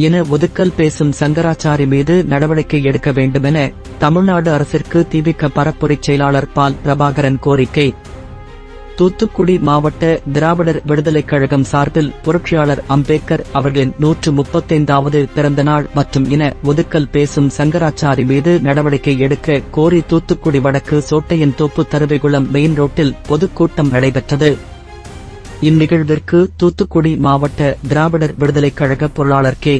என ஒதுக்கல் பேசும் சங்கராச்சாரி மீது நடவடிக்கை எடுக்க வேண்டுமென தமிழ்நாடு அரசிற்கு திவிக பரப்புரைச் செயலாளர் பால் பிரபாகரன் கோரிக்கை. தூத்துக்குடி மாவட்ட திராவிடர் விடுதலைக் கழகம் சார்பில் புரட்சியாளர் அம்பேத்கர் அவர்களின் 135வது பிறந்த நாள் மற்றும் இன ஒதுக்கல் பேசும் சங்கராச்சாரி மீது நடவடிக்கை எடுக்க கோரி தூத்துக்குடி வடக்கு சோட்டையன் தோப்பு தருவைகுளம் மெயின் ரோட்டில் பொதுக்கூட்டம் நடைபெற்றது. இந்நிகழ்விற்கு தூத்துக்குடி மாவட்ட திராவிடர் விடுதலைக் கழக பொருளாளர் கே.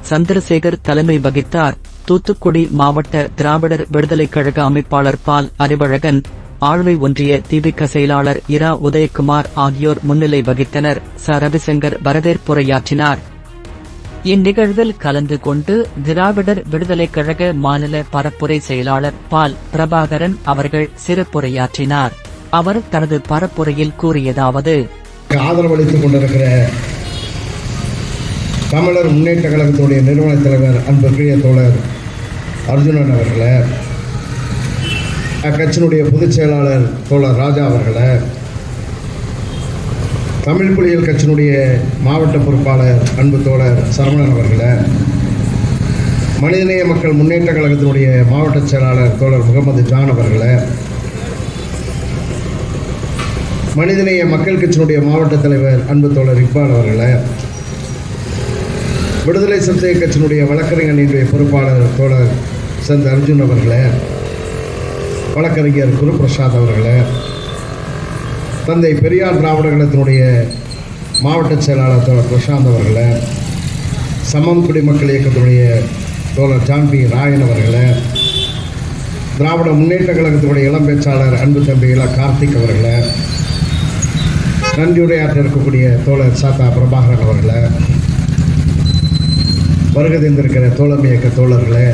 சந்திரசேகர் தலைமை வகித்தார். தூத்துக்குடி மாவட்ட திராவிடர் விடுதலைக் கழக அமைப்பாளர் பால் அறிவழகன், ஆழ்வை ஒன்றிய திவிக செயலாளர் இரா உதயகுமார் ஆகியோர் முன்னிலை வகித்தனர். ச. ரவிசங்கர் வரவேற்புரையாற்றினார். இந்நிகழ்வில் கலந்து கொண்டு திராவிடர் விடுதலைக் கழக மாநில பரப்புரை செயலாளர் பால் பிரபாகரன் அவர்கள் சிறப்புரையாற்றினார். அவர் தனது பரப்புரையில் கூறியதாவது: ஆதரவளித்துக் கொண்டிருக்கிற தமிழர் முன்னேற்ற கழகத்துடைய நிறுவன தலைவர் அன்புக்குரிய தோழர் அர்ஜுனன் அவர்களை, அக்கட்சியினுடைய பொதுச் செயலாளர் தோழர் ராஜா அவர்களை, தமிழ் புலிகள் கட்சியினுடைய மாவட்ட பொறுப்பாளர் அன்பு தோழர் சரவணன் அவர்களை, மனிதநேய மக்கள் முன்னேற்ற கழகத்தினுடைய மாவட்ட செயலாளர் தோழர் முகமது ஜான் அவர்களை, மனிதநேய மக்கள் கட்சியினுடைய மாவட்ட தலைவர் அன்பு தோழர் இக்பால் அவர்களை, விடுதலை சிறுத்தை கட்சியினுடைய வழக்கறிஞர்களுடைய பொறுப்பாளர் தோழர் சந்த் அர்ஜுன் அவர்களை, வழக்கறிஞர் குருபிரசாத் அவர்களை, தந்தை பெரியார் திராவிடர் கழகத்தினுடைய மாவட்ட செயலாளர் தோழர் பிரசாந்த் அவர்களை, சமம் குடிமக்கள் இயக்கத்தினுடைய தோழர் ஜான் பி ராயன் அவர்களை, திராவிட முன்னேற்ற கழகத்தினுடைய இளம் பேச்சாளர் அன்பு தம்பி இள கார்த்திக் அவர்களை, நன்றியுரையாற்ற இருக்கக்கூடிய தோழர் சாத்தா பிரபாகரன் அவர்களை, வருகை தந்திருக்கிற தோழமை இயக்க தோழர்களே,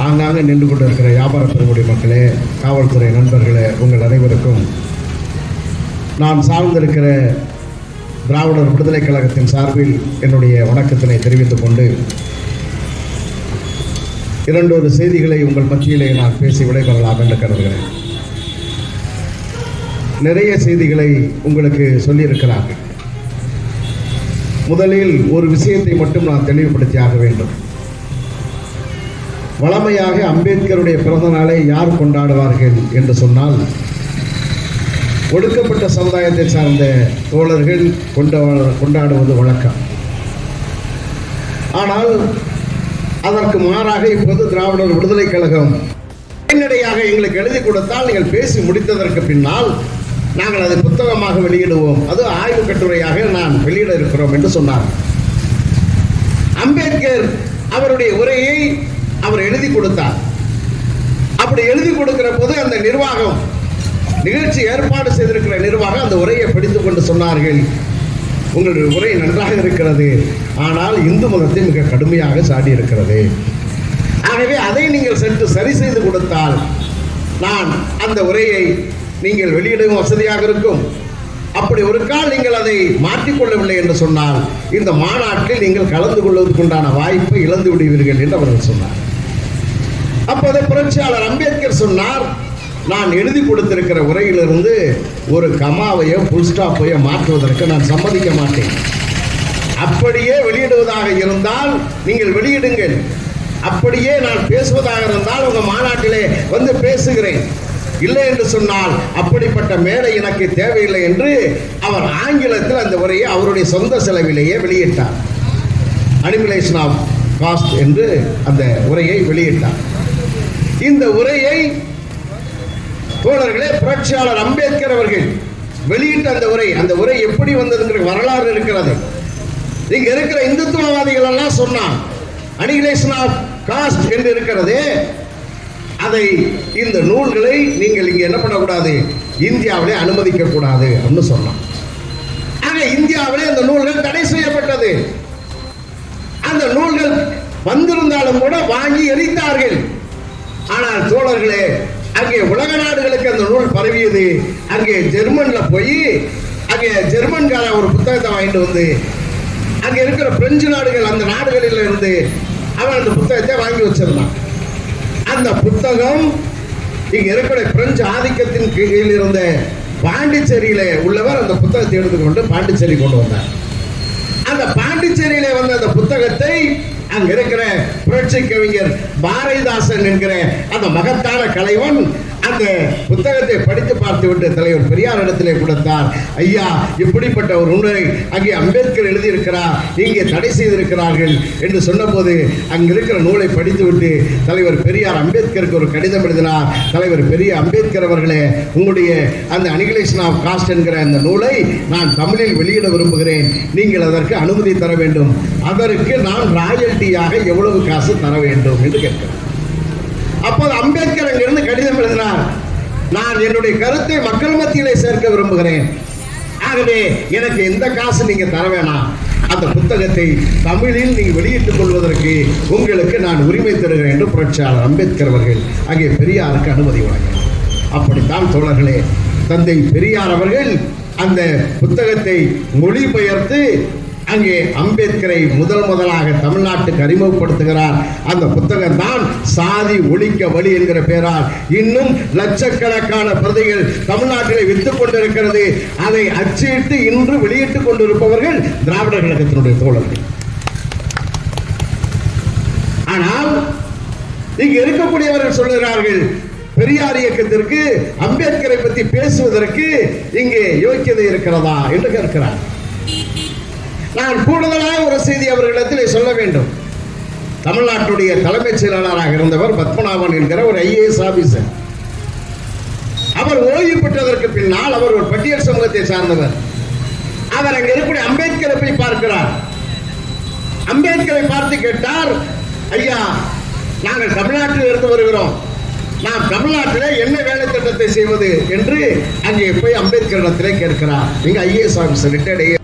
ஆங்காங்கே நின்று கொண்டு இருக்கிற வியாபார பெருங்குடி மக்களே, காவல்துறை நண்பர்களே, உங்கள் அனைவருக்கும் நான் சார்ந்திருக்கிற திராவிடர் விடுதலைக் கழகத்தின் சார்பில் என்னுடைய வணக்கத்தினை தெரிவித்துக் கொண்டு இரண்டொரு செய்திகளை உங்கள் மத்தியிலே நான் பேசி விடைபெறலாம் என்று கருதுகிறேன். நிறைய செய்திகளை உங்களுக்கு சொல்லியிருக்கிறார்கள். முதலில் ஒரு விஷயத்தை மட்டும் நான் தெளிவுபடுத்தியாக வேண்டும். வழமையாக அம்பேத்கருடைய பிறந்த நாளை யார் கொண்டாடுவார்கள் என்று சொன்னால், ஒடுக்கப்பட்ட சமுதாயத்தை சார்ந்த தோழர்கள் கொண்டாடுவது வழக்கம். ஆனால் அதற்கு மாறாக இப்போது திராவிடர் விடுதலைக் கழகம் நேரடியாக எங்களுக்கு எழுதி கொடுத்தால் நீங்கள் பேசி முடித்ததற்கு பின்னால் நாங்கள் அதை புத்தகமாக வெளியிடுவோம், அது ஆய்வு கட்டுரையாக நான் வெளியிட இருக்கிறோம் என்று சொன்னார். அம்பேத்கர் அவருடைய உரையை அவர் எழுதி கொடுத்தார். அப்படி எழுதி கொடுக்கிற போது அந்த நிர்வாகம், நிகழ்ச்சி ஏற்பாடு செய்திருக்கிற நிர்வாகம் அந்த உரையை படித்துக் கொண்டு சொன்னார்கள், உங்களுடைய உரை நன்றாக இருக்கிறது, ஆனால் இந்து மதத்தை மிக கடுமையாக சாடி இருக்கிறது. ஆகவே அதை நீங்கள் சற்று சரி செய்து கொடுத்தால் நான் அந்த உரையை நீங்கள் வெளியிடவும் வசதியாக இருக்கும். அப்படி ஒரு கால் நீங்கள் அதை மாற்றிக்கொள்ளவில்லை என்று சொன்னால் இந்த மாநாட்டில் நீங்கள் கலந்து கொள்வதற்குண்டான வாய்ப்பை இழந்து விடுவீர்கள் என்று அவர்கள் சொன்னார். அப்போது புரட்சியாளர் அம்பேத்கர் சொன்னார், நான் எழுதி கொடுத்திருக்கிற உரையிலிருந்து ஒரு கமாவையோ புல் ஸ்டாப்பையோ மாற்றுவதற்கு நான் சம்மதிக்க மாட்டேன். அப்படியே வெளியிடுவதாக இருந்தால் நீங்கள் வெளியிடுங்கள், அப்படியே நான் பேசுவதாக இருந்தால் உங்கள் மாநாட்டிலே வந்து பேசுகிறேன், இல்லை என்று சொன்னால் அப்படிப்பட்ட மேடை எனக்கு தேவையில்லை என்று அவர் ஆங்கிலத்தில் அந்த உரையை அவருடைய சொந்த செலவிலேயே வெளியிட்டார். அனிமிலேஷன் ஆஃப் காஸ்ட் என்று அந்த உரையை வெளியிட்டார். இந்த உரையை தோழர்களே, புரட்சியாளர் அம்பேத்கர் அவர்கள் வெளியிட்ட அந்த உரை எப்படி வந்ததுங்கிற வரலாறு இருக்கிறது. இங்க இருக்கிற இந்துத்துவவாதிகள் எல்லாம் சொன்னான் அனிமிலேஷன் ஆஃப் காஸ்ட் என்று இருக்கிறது. அதை இந்த நூல்களை நீங்கள் இங்கே என்ன பண்ணக்கூடாது, இந்தியாவிலே அனுமதிக்க கூடாது அப்படின்னு சொன்னான். ஆக இந்தியாவிலே அந்த நூல்கள் தடை செய்யப்பட்டது. அந்த நூல்கள் வந்திருந்தாலும் கூட வாங்கி எரித்தார்கள். ஆனால் தோழர்களே, அங்கே உலக நாடுகளுக்கு அந்த நூல் பரவியது. அங்கே ஜெர்மன்ல போய் அங்கே ஜெர்மன்கார ஒரு புத்தகத்தை வாங்கிட்டு வந்து அங்கே இருக்கிற பிரெஞ்சு நாடுகள், அந்த நாடுகளில் இருந்து அவன் அந்த புத்தகத்தை வாங்கி வச்சிருந்தான். அந்த புத்தகம் இங்க இருக்கிற பிரெஞ்சு ஆதிக்கத்தின் கீழ் இருந்த பாண்டிச்சேரியில உள்ளவர் அந்த புத்தகத்தை எடுத்துக்கொண்டு பாண்டிச்சேரி கொண்டு வந்தார். அந்த பாண்டிச்சேரி புதுச்சேரியிலே வந்த அந்த புத்தகத்தை அங்க இருக்கிற புரட்சி கவிஞர் பாரதிதாசன் என்கிற அந்த மகத்தான கலைவன் அந்த புத்தகத்தை படித்து பார்த்து விட்டு தலைவர் பெரியார் இடத்திலே கொடுத்தார். ஐயா, இப்படிப்பட்ட ஒரு உண்மை அங்கே அம்பேத்கர் எழுதியிருக்கிறார், இங்கே தடை செய்திருக்கிறார்கள் என்று சொன்னபோது அங்க இருக்கிற நூலை படித்து விட்டு தலைவர் பெரியார் அம்பேத்கருக்கு ஒரு கடிதம் எழுதினார். தலைவர் பெரிய அம்பேத்கர் அவர்களே, உங்களுடைய அந்த அனிகிலேஷன் ஆஃப் காஸ்ட் என்கிற அந்த நூலை நான் தமிழில் வெளியிட விரும்புகிறேன், நீங்கள் அதற்கு அனுமதி தர வேண்டும், அதற்கு நான் ராயல்ட்டியாக எவ்வளவு காசு தர வேண்டும் என்று கேட்கிறேன். அப்போது அம்பேத்கர் அங்கிருந்து கடிதம் எழுதினார், நான் என்னுடைய கருத்தை மக்கள் மத்தியிலே சேர்க்க விரும்புகிறேன், ஆகவே எனக்கு எந்த காசு நீங்க தர வேணாம், அந்த புத்தகத்தை தமிழில் நீங்க வெளியிட்டுக் கொள்வதற்கு உங்களுக்கு நான் உரிமை தருகிறேன் என்று புரட்சியாளர் அம்பேத்கர் அவர்கள் அங்கே பெரியாருக்கு அனுமதி வழங்கினார். அப்படித்தான் தோழர்களே, தந்தை பெரியார் அவர்கள் அந்த புத்தகத்தை மொழிபெயர்த்து அங்கே அம்பேத்கரை முதலாக தமிழ்நாட்டுக்கு அறிமுகப்படுத்துகிறார். அந்த புத்தகம் தான் சாதி ஒழிக்க வழி என்கிற பெயரால் இன்னும் லட்சக்கணக்கான பிரதிகள் தமிழ்நாட்டிலே வித்துக் கொண்டிருக்கிறது. அதை அச்சிட்டு இன்று வெளியிட்டுக் கொண்டிருப்பவர்கள் திராவிடர் கழகத்தினுடைய தோழர்கள். ஆனால் இங்கு இருக்கக்கூடியவர்கள் சொல்லுகிறார்கள், பெரியார் இயக்கத்திற்கு அம்பேத்கரை பற்றி பேசுவதற்கு இங்கே யோக்கியதை இருக்கிறதா என்று கேட்கிறார். நான் கூடுதலாக ஒரு செய்தி அவர்களிடத்தில் சொல்ல வேண்டும். தமிழ்நாட்டுடைய தலைமைச் செயலாளராக இருந்தவர் பத்மநாபன் என்கிற ஒரு IAS ஆபீசர். அவர் ஓய்வு பெற்றதற்கு பின்னால் அவர் ஒரு பட்டியல் சமூகத்தை சார்ந்தவர். அவர் அங்க இருக்கக்கூடிய அம்பேத்கரை போய் பார்க்கிறார். அம்பேத்கரை பார்த்து கேட்டார், ஐயா, நாங்கள் தமிழ்நாட்டில் இருந்து வருகிறோம், நாம் தமிழ்நாட்டிலே என்ன வேலை திட்டத்தை செய்வது என்று அங்கே போய் அம்பேத்கர் இடத்திலே கேட்கிறார். நீங்க IAS ஆபீசர் ரிட்டையர்ட்